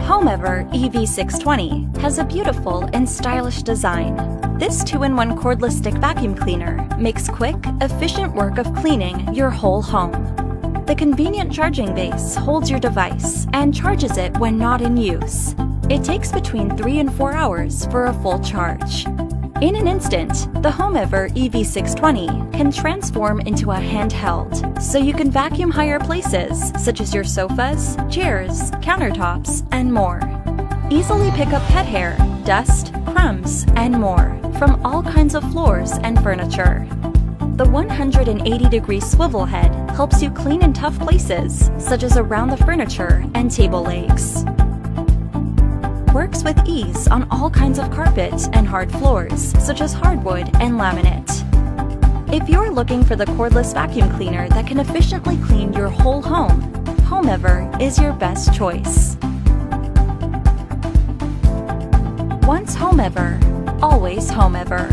Homever EV620 has a beautiful and stylish design. This 2-in-1 cordless stick vacuum cleaner makes quick, efficient work of cleaning your whole home. The convenient charging base holds your device and charges it when not in use. It takes between 3 and 4 hours for a full charge. In an instant, the Homever EV620 can transform into a handheld, so you can vacuum higher places such as your sofas, chairs, countertops, and more. Easily pick up pet hair, dust, crumbs, and more from all kinds of floors and furniture. The 180-degree swivel head helps you clean in tough places such as around the furniture and table legs. Works with ease on all kinds of carpet and hard floors, such as hardwood and laminate. If you're looking for the cordless vacuum cleaner that can efficiently clean your whole home, Homever is your best choice. Once Homever, always Homever.